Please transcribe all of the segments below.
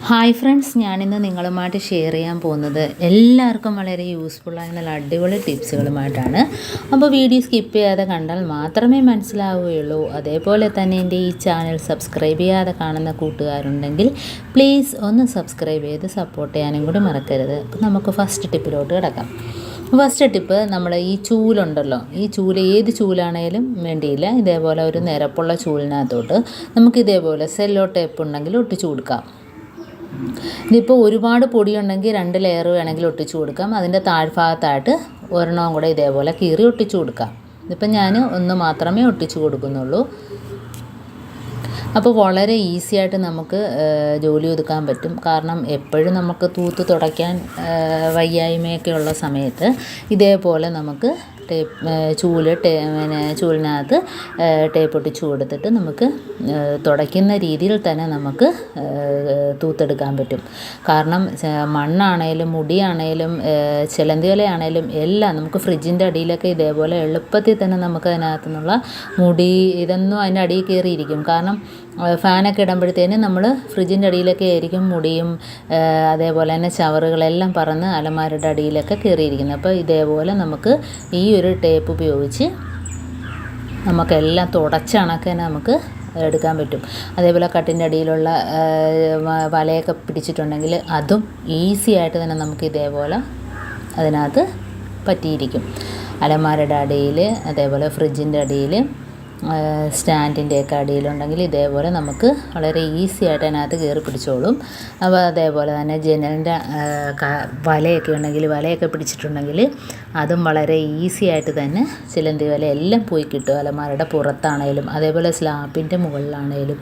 Hi friends, ഞാനിന്ന് നിങ്ങളുമായിട്ട് share ചെയ്യാൻ പോകുന്നത് എല്ലാവർക്കും വളരെ യൂസ്ഫുള്ളായ നല്ല അടിപൊളി ടിപ്സുകളുമായിട്ടാണ്. അപ്പോൾ വീഡിയോ സ്കിപ്പ് ചെയ്യാതെ കണ്ടാൽ മാത്രമേ മനസ്സിലാവുകയുള്ളൂ. അതേപോലെ തന്നെ എൻ്റെ ഈ ചാനൽ സബ്സ്ക്രൈബ് ചെയ്യാതെ കാണുന്ന കൂട്ടുകാരുണ്ടെങ്കിൽ പ്ലീസ് ഒന്ന് സബ്സ്ക്രൈബ് ചെയ്ത് സപ്പോർട്ട് ചെയ്യാനും കൂടി മറക്കരുത്. അപ്പോൾ നമുക്ക് ഫസ്റ്റ് ടിപ്പിലോട്ട് കിടക്കാം. ഫസ്റ്റ് ടിപ്പ്, നമ്മൾ ഈ ചൂലുണ്ടല്ലോ, ഈ ചൂല് ഏത് ചൂലാണേലും വേണ്ടിയില്ല, ഇതേപോലെ ഒരു നിരപ്പുള്ള ചൂലിനകത്തോട്ട് നമുക്ക് ഇതേപോലെ സെല്ലോ ടേപ്പ് ഉണ്ടെങ്കിൽ ഒട്ടിച്ചു കൊടുക്കാം. ഇതിപ്പോൾ ഒരുപാട് പൊടിയുണ്ടെങ്കിൽ 2 ലെയർ വേണമെങ്കിൽ ഒട്ടിച്ചു കൊടുക്കാം. അതിൻ്റെ താഴ്ഭാഗത്തായിട്ട് ഒരെണ്ണവും കൂടെ ഇതേപോലെ കീറി ഒട്ടിച്ചു കൊടുക്കാം. ഇതിപ്പോൾ ഞാൻ ഒന്ന് മാത്രമേ ഒട്ടിച്ചു കൊടുക്കുന്നുള്ളൂ. അപ്പോൾ വളരെ ഈസി ആയിട്ട് നമുക്ക് ജോലി ഒതുക്കാൻ പറ്റും. കാരണം എപ്പോഴും നമുക്ക് തൂത്ത് തുടയ്ക്കാൻ വയ്യായ്മയൊക്കെ ഉള്ള സമയത്ത് ഇതേപോലെ നമുക്ക് ചൂലിനകത്ത് ടേപ്പ് ഒട്ടിച്ചു കൊടുത്തിട്ട് നമുക്ക് തുടയ്ക്കുന്ന രീതിയിൽ തന്നെ നമുക്ക് തൂത്തെടുക്കാൻ പറ്റും. കാരണം മണ്ണാണേലും മുടിയാണേലും ചിലന്തിവലയാണേലും എല്ലാം നമുക്ക് ഫ്രിഡ്ജിൻ്റെ അടിയിലൊക്കെ ഇതേപോലെ എളുപ്പത്തിൽ തന്നെ നമുക്ക് അതിനകത്തു നിന്നുള്ള മുടി ഇതൊന്നും അതിൻ്റെ അടിയിൽ കയറിയിരിക്കും. കാരണം ഫാനൊക്കെ ഇടുമ്പോഴത്തേനും നമ്മൾ ഫ്രിഡ്ജിൻ്റെ അടിയിലൊക്കെ ആയിരിക്കും മുടിയും അതേപോലെ തന്നെ ചവറുകളെല്ലാം പറന്ന് അലമാരയുടെ അടിയിലൊക്കെ കയറിയിരിക്കുന്നത്. അപ്പോൾ ഇതേപോലെ നമുക്ക് ഈ ഒരു ടേപ്പ് ഉപയോഗിച്ച് നമുക്കെല്ലാം തുടച്ചണക്കെ നമുക്ക് എടുക്കാൻ പറ്റും. അതേപോലെ കട്ടിൻ്റെ അടിയിലുള്ള വലയൊക്കെ പിടിച്ചിട്ടുണ്ടെങ്കിൽ അതും ഈസി ആയിട്ട് തന്നെ നമുക്ക് ഇതേപോലെ അതിനകത്ത് പറ്റിയിരിക്കും. അലമാരയുടെ അടിയിൽ, അതേപോലെ ഫ്രിഡ്ജിൻ്റെ അടിയിൽ, സ്റ്റാൻഡിൻ്റെയൊക്കെ അടിയിലുണ്ടെങ്കിൽ ഇതേപോലെ നമുക്ക് വളരെ ഈസി ആയിട്ട് അതിനകത്ത് കയറി പിടിച്ചോളും. അപ്പോൾ അതേപോലെ തന്നെ ജനലിൻ്റെ വലയൊക്കെ ഉണ്ടെങ്കിൽ, വലയൊക്കെ പിടിച്ചിട്ടുണ്ടെങ്കിൽ അതും വളരെ ഈസി ആയിട്ട് തന്നെ ചിലന്തി വല എല്ലാം പോയി കിട്ടും. അലമാരയുടെ പുറത്താണേലും അതേപോലെ സ്ലാബിൻ്റെ മുകളിലാണേലും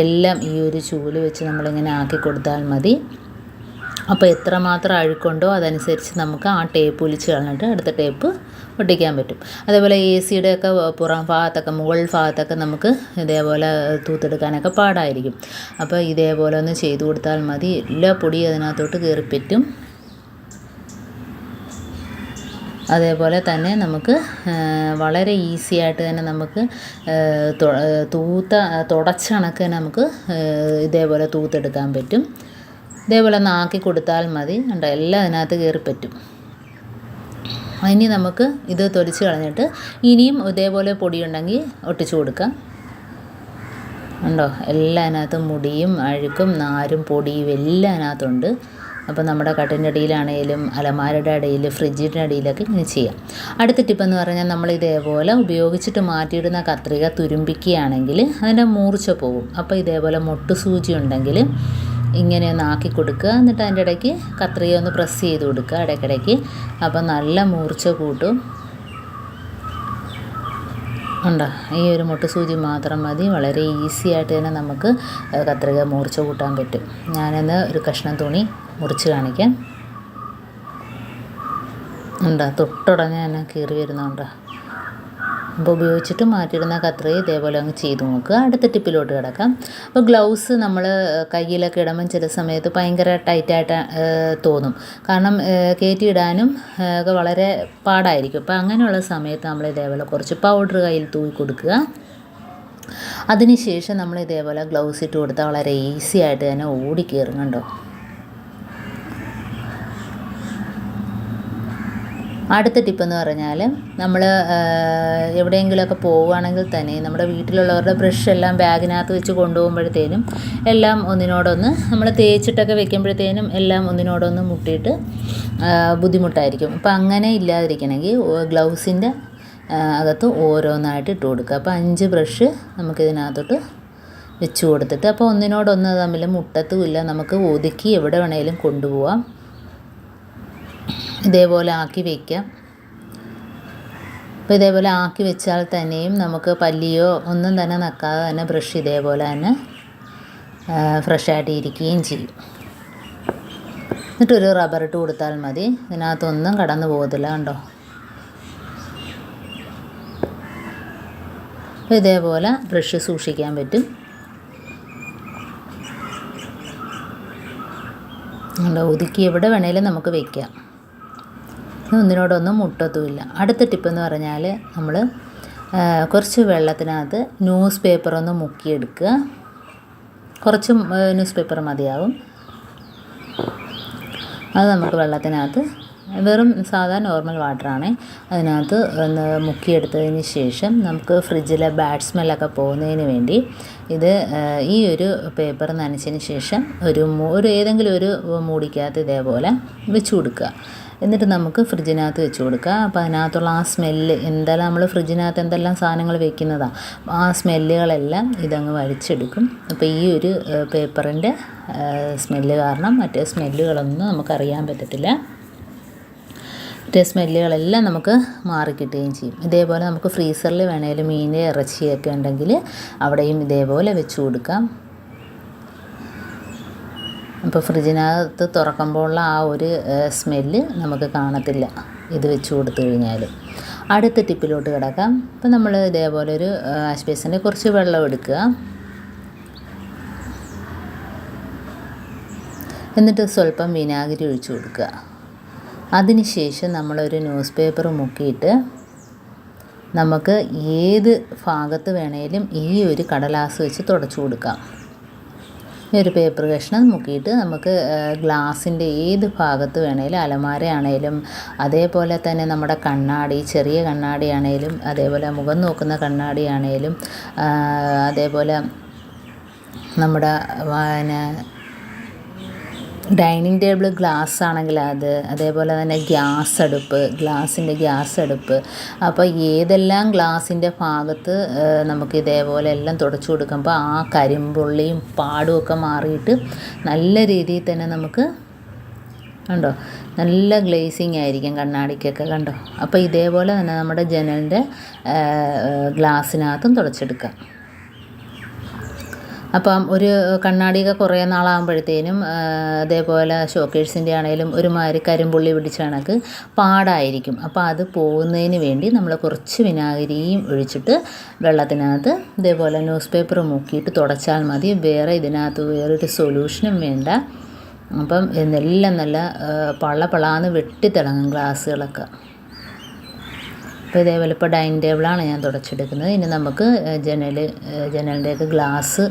എല്ലാം ഈ ഒരു ചൂല് വെച്ച് നമ്മളിങ്ങനെ ആക്കി കൊടുത്താൽ മതി. അപ്പോൾ എത്രമാത്രം അഴുക്കുണ്ടോ അതനുസരിച്ച് നമുക്ക് ആ ടേപ്പ് ഒലിച്ച് കളഞ്ഞിട്ട് അടുത്ത ടേപ്പ് ഒട്ടിക്കാൻ പറ്റും. അതേപോലെ AC ഒക്കെ പുറം ഭാഗത്തൊക്കെ മുകൾ ഭാഗത്തൊക്കെ നമുക്ക് ഇതേപോലെ തൂത്തെടുക്കാനൊക്കെ പാടായിരിക്കും. അപ്പോൾ ഇതേപോലെ ഒന്ന് ചെയ്തു കൊടുത്താൽ മതി. എല്ലാ പൊടിയും അതിനകത്തോട്ട് കയറിപ്പറ്റും. അതേപോലെ തന്നെ നമുക്ക് വളരെ ഈസി ആയിട്ട് തന്നെ നമുക്ക് തുടച്ചണക്ക് നമുക്ക് ഇതേപോലെ തൂത്തെടുക്കാൻ പറ്റും. ഇതേപോലെ ഒന്ന് ആക്കി കൊടുത്താൽ മതി. കണ്ടോ, എല്ലാം അതിനകത്ത് കയറി പറ്റും. ഇനി നമുക്ക് ഇത് തൊലിച്ച് കളഞ്ഞിട്ട് ഇനിയും ഇതേപോലെ പൊടിയുണ്ടെങ്കിൽ ഒട്ടിച്ചു കൊടുക്കാം. കണ്ടോ, എല്ലാം അതിനകത്ത് മുടിയും അഴുക്കും നാരും പൊടിയും എല്ലാം അതിനകത്തുണ്ട്. അപ്പോൾ നമ്മുടെ കട്ടിൻ്റെ അടിയിലാണെങ്കിലും അലമാരയുടെ അടിയിൽ, ഫ്രിഡ്ജിൻ്റെ അടിയിലൊക്കെ ഇങ്ങനെ ചെയ്യാം. അടുത്ത ടിപ്പെന്ന് പറഞ്ഞാൽ നമ്മൾ ഇതേപോലെ ഉപയോഗിച്ചിട്ട് മാറ്റിയിടുന്ന കത്രിക തുരുമ്പിക്കുകയാണെങ്കിൽ അതിൻ്റെ മൂർച്ച പോകും. അപ്പോൾ ഇതേപോലെ മുട്ടുസൂചി ഉണ്ടെങ്കിൽ ഇങ്ങനെ ഒന്ന് ആക്കി കൊടുക്കുക. എന്നിട്ട് അതിൻ്റെ ഇടയ്ക്ക് കത്രിക ഒന്ന് പ്രസ് ചെയ്ത് കൊടുക്കുക ഇടയ്ക്കിടയ്ക്ക്. അപ്പം നല്ല മൂർച്ച കൂട്ടും. ഉണ്ടോ, ഈ ഒരു മുട്ടുസൂചി മാത്രം മതി. വളരെ ഈസി ആയിട്ട് തന്നെ നമുക്ക് കത്രിക മൂർച്ച കൂട്ടാൻ പറ്റും. ഞാനിന്ന് ഒരു കഷ്ണം തുണി മുറിച്ച് കാണിക്കാം. ഉണ്ടോ, തൊട്ടുടനെ തന്നെ കീറി വരുന്നുണ്ടോ. അപ്പോൾ ഉപയോഗിച്ചിട്ട് മാറ്റിയിടുന്ന കത്രിക ഇതേപോലെ അങ്ങ് ചെയ്ത് നോക്കുക. അടുത്ത ടിപ്പിലോട്ട് കിടക്കാം. അപ്പോൾ ഗ്ലൗസ് നമ്മൾ കയ്യിലൊക്കെ ഇടുമ്പം ചില സമയത്ത് ഭയങ്കര ടൈറ്റായിട്ട് തോന്നും. കാരണം കയറ്റിയിടാനും ഒക്കെ വളരെ പാടായിരിക്കും. അപ്പോൾ അങ്ങനെയുള്ള സമയത്ത് നമ്മൾ ഇതേപോലെ കുറച്ച് പൗഡർ കയ്യിൽ തൂക്കി കൊടുക്കുക. അതിനുശേഷം നമ്മൾ ഇതേപോലെ ഗ്ലൗസ് ഇട്ട് കൊടുത്താൽ വളരെ ഈസി ആയിട്ട് തന്നെ ഓടിക്കയറും. കണ്ടോ. അടുത്ത ടിപ്പെന്ന് പറഞ്ഞാൽ നമ്മൾ എവിടെയെങ്കിലുമൊക്കെ പോവുകയാണെങ്കിൽ തന്നെ നമ്മുടെ വീട്ടിലുള്ളവരുടെ ബ്രഷ് എല്ലാം ബാഗിനകത്ത് വെച്ച് കൊണ്ടുപോകുമ്പോഴത്തേനും എല്ലാം ഒന്നിനോടൊന്ന് നമ്മൾ തേച്ചിട്ടൊക്കെ വെക്കുമ്പോഴത്തേനും എല്ലാം ഒന്നിനോടൊന്ന് മുട്ടിയിട്ട് ബുദ്ധിമുട്ടായിരിക്കും. അപ്പോൾ അങ്ങനെ ഇല്ലാതിരിക്കണമെങ്കിൽ ഗ്ലൗസിൻ്റെ അകത്ത് ഓരോന്നായിട്ട് ഇട്ട് കൊടുക്കുക. അപ്പോൾ 5 ബ്രഷ് നമുക്കിതിനകത്തോട്ട് വെച്ച് കൊടുത്തിട്ട് അപ്പോൾ ഒന്നിനോടൊന്ന് തമ്മിൽ മുട്ടത്തുമില്ല, നമുക്ക് ഒതുക്കി എവിടെ വേണേലും കൊണ്ടുപോകാം. ഇതേപോലെ ആക്കി വയ്ക്കാം. അപ്പോൾ ഇതേപോലെ ആക്കി വെച്ചാൽ തന്നെയും നമുക്ക് പല്ലിയോ ഒന്നും തന്നെ നക്കാതെ തന്നെ ബ്രഷ് ഇതേപോലെ തന്നെ ഫ്രഷായിട്ട് ഇരിക്കുകയും ചെയ്യും. എന്നിട്ടൊരു റബ്ബർ ഇട്ട് കൊടുത്താൽ മതി. ഇതിനകത്തൊന്നും കടന്നു പോകത്തില്ല. കണ്ടോ. അപ്പോൾ ഇതേപോലെ ബ്രഷ് സൂക്ഷിക്കാൻ പറ്റും. കണ്ടോ, ഒതുക്കി എവിടെ വേണേലും നമുക്ക് വയ്ക്കാം. ഒന്നിനോടൊന്നും മുട്ടത്തുമില്ല. അടുത്ത ടിപ്പെന്ന് പറഞ്ഞാൽ നമ്മൾ കുറച്ച് വെള്ളത്തിനകത്ത് ന്യൂസ് പേപ്പറൊന്ന് മുക്കിയെടുക്കുക. കുറച്ച് ന്യൂസ് പേപ്പർ മതിയാവും. അത് നമുക്ക് വെള്ളത്തിനകത്ത് വെറും സാധാ നോർമൽ വാട്ടറാണ്. അതിനകത്ത് ഒന്ന് മുക്കിയെടുത്തതിന് ശേഷം നമുക്ക് ഫ്രിഡ്ജിലെ ബാഡ് സ്മെല്ലൊക്കെ പോകുന്നതിന് വേണ്ടി ഇത് ഈ ഒരു പേപ്പർ നനച്ചതിന് ശേഷം ഒരു ഏതെങ്കിലും ഒരു മൂടിക്കകത്ത് ഇതേപോലെ വെച്ച് കൊടുക്കുക. എന്നിട്ട് നമുക്ക് ഫ്രിഡ്ജിനകത്ത് വെച്ച് കൊടുക്കുക. അപ്പോൾ അതിനകത്തുള്ള ആ സ്മെല്ല് എന്തെല്ലാം നമ്മൾ ഫ്രിഡ്ജിനകത്ത് എന്തെല്ലാം സാധനങ്ങൾ വെക്കുന്നതാണ്, ആ സ്മെല്ലുകളെല്ലാം ഇതങ്ങ് വലിച്ചെടുക്കും. അപ്പോൾ ഈ ഒരു പേപ്പറിൻ്റെ സ്മെല്ല് കാരണം മറ്റേ സ്മെല്ലുകളൊന്നും നമുക്കറിയാൻ പറ്റത്തില്ല. മറ്റേ സ്മെല്ലുകളെല്ലാം നമുക്ക് മാറിക്കിട്ടുകയും ചെയ്യും. ഇതേപോലെ നമുക്ക് ഫ്രീസറിൽ വേണേലും മീൻ ഇറച്ചിയൊക്കെ ഉണ്ടെങ്കിൽ അവിടെയും ഇതേപോലെ വെച്ച് കൊടുക്കാം. അപ്പോൾ ഫ്രിഡ്ജിനകത്ത് തുറക്കുമ്പോഴുള്ള ആ ഒരു സ്മെല്ല് നമുക്ക് കാണത്തില്ല ഇത് വെച്ച് കൊടുത്തു കഴിഞ്ഞാൽ. അടുത്ത ടിപ്പിലോട്ട് കിടക്കാം. അപ്പോൾ നമ്മൾ ഇതേപോലെ ഒരു വാഷ് ബേസിൻ്റെ കുറച്ച് വെള്ളം എടുക്കുക. എന്നിട്ട് സ്വല്പം വിനാഗിരി ഒഴിച്ച് കൊടുക്കുക. അതിനുശേഷം നമ്മളൊരു ന്യൂസ് പേപ്പർ മുക്കിയിട്ട് നമുക്ക് ഏത് ഭാഗത്ത് വേണേലും ഈ ഒരു കടലാസ് വെച്ച് തുടച്ചു കൊടുക്കാം. ഈ ഒരു പേപ്പർ കഷ്ണം മുക്കിയിട്ട് നമുക്ക് ഗ്ലാസിൻ്റെ ഏത് ഭാഗത്ത് വേണേലും, അലമാരയാണേലും അതേപോലെ തന്നെ നമ്മുടെ കണ്ണാടി, ചെറിയ കണ്ണാടിയാണേലും അതേപോലെ മുഖം നോക്കുന്ന കണ്ണാടിയാണേലും അതേപോലെ നമ്മുടെ ഡൈനിങ് ടേബിൾ ഗ്ലാസ് ആണെങ്കിൽ അതേപോലെ തന്നെ ഗ്ലാസിൻ്റെ ഗ്യാസ് അടുപ്പ്. അപ്പോൾ ഏതെല്ലാം ഗ്ലാസിൻ്റെ ഭാഗത്ത് നമുക്ക് ഇതേപോലെ എല്ലാം തുടച്ചു കൊടുക്കുമ്പോൾ ആ കരിമ്പുള്ളിയും പാടുമൊക്കെ മാറിയിട്ട് നല്ല രീതിയിൽ തന്നെ നമുക്ക് കണ്ടോ നല്ല ഗ്ലേസിങ് ആയിരിക്കും കണ്ണാടിക്കൊക്കെ, കണ്ടോ. അപ്പോൾ ഇതേപോലെ തന്നെ നമ്മുടെ ജനലിൻ്റെ ഗ്ലാസ്സിനകത്തും തുടച്ചെടുക്കാം. അപ്പം ഒരു കണ്ണാടിയൊക്കെ കുറേ നാളാകുമ്പോഴത്തേനും അതേപോലെ ഷോക്കേഴ്സിൻ്റെ ആണെങ്കിലും ഒരുമാതിരി കരിമ്പുള്ളി പിടിച്ച കണക്ക് പാടായിരിക്കും. അപ്പോൾ അത് പോകുന്നതിന് വേണ്ടി നമ്മൾ കുറച്ച് വിനാഗിരിയും ഒഴിച്ചിട്ട് വെള്ളത്തിനകത്ത് ഇതേപോലെ ന്യൂസ് പേപ്പർ മുക്കിയിട്ട് തുടച്ചാൽ മതി. ഇതിനകത്ത് വേറൊരു സൊല്യൂഷനും വേണ്ട. അപ്പം ഇതെല്ലാം നല്ല പളാന്ന് വെട്ടിത്തിളങ്ങും ഗ്ലാസ്സുകളൊക്കെ. അപ്പോൾ ഇതേപോലെ ഇപ്പോൾ ഡൈനിങ് ടേബിളാണ് ഞാൻ തുടച്ചെടുക്കുന്നത്. ഇനി നമുക്ക് ജനലിൻ്റെയൊക്കെ ഗ്ലാസ്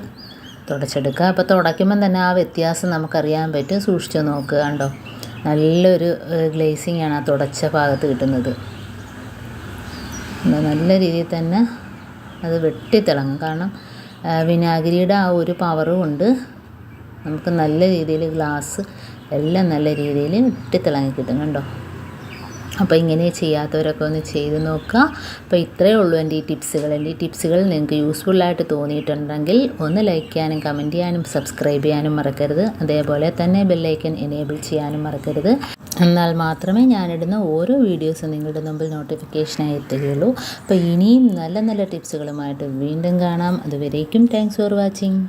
തുടച്ചെടുക്കുക. അപ്പോൾ തുടയ്ക്കുമ്പം തന്നെ ആ വ്യത്യാസം നമുക്കറിയാൻ പറ്റും. സൂക്ഷിച്ച് നോക്കുക, കണ്ടോ നല്ലൊരു ഗ്ലേസിങ് ആണ് ആ തുടച്ച ഭാഗത്ത് കിട്ടുന്നത്. നല്ല രീതിയിൽ തന്നെ അത് വെട്ടിത്തിളങ്ങും. കാരണം വിനാഗിരിയുടെ ആ ഒരു പവറും കൊണ്ട് നമുക്ക് നല്ല രീതിയിൽ ഗ്ലാസ് എല്ലാം നല്ല രീതിയിൽ വെട്ടിത്തിളങ്ങി കിട്ടും, കണ്ടോ. അപ്പോൾ ഇങ്ങനെ ചെയ്യാത്തവരൊക്കെ ഒന്ന് ചെയ്ത് നോക്കുക. അപ്പോൾ ഇത്രയേ ഉള്ളൂ എൻ്റെ ഈ ടിപ്സുകൾ. എൻ്റെ ഈ ടിപ്സുകൾ നിങ്ങൾക്ക് യൂസ്ഫുള്ളായിട്ട് തോന്നിയിട്ടുണ്ടെങ്കിൽ ഒന്ന് ലൈക്ക് ചെയ്യാനും കമൻറ്റ് ചെയ്യാനും സബ്സ്ക്രൈബ് ചെയ്യാനും മറക്കരുത്. അതേപോലെ തന്നെ ബെല്ലൈക്കൻ എനേബിൾ ചെയ്യാനും മറക്കരുത്. എന്നാൽ മാത്രമേ ഞാനിടുന്ന ഓരോ വീഡിയോസും നിങ്ങളുടെ മുമ്പിൽ നോട്ടിഫിക്കേഷനായി എത്തുകയുള്ളൂ. അപ്പോൾ ഇനിയും നല്ല നല്ല ടിപ്സുകളുമായിട്ട് വീണ്ടും കാണാം. അതുവരേക്കും താങ്ക്സ് ഫോർ വാച്ചിങ്.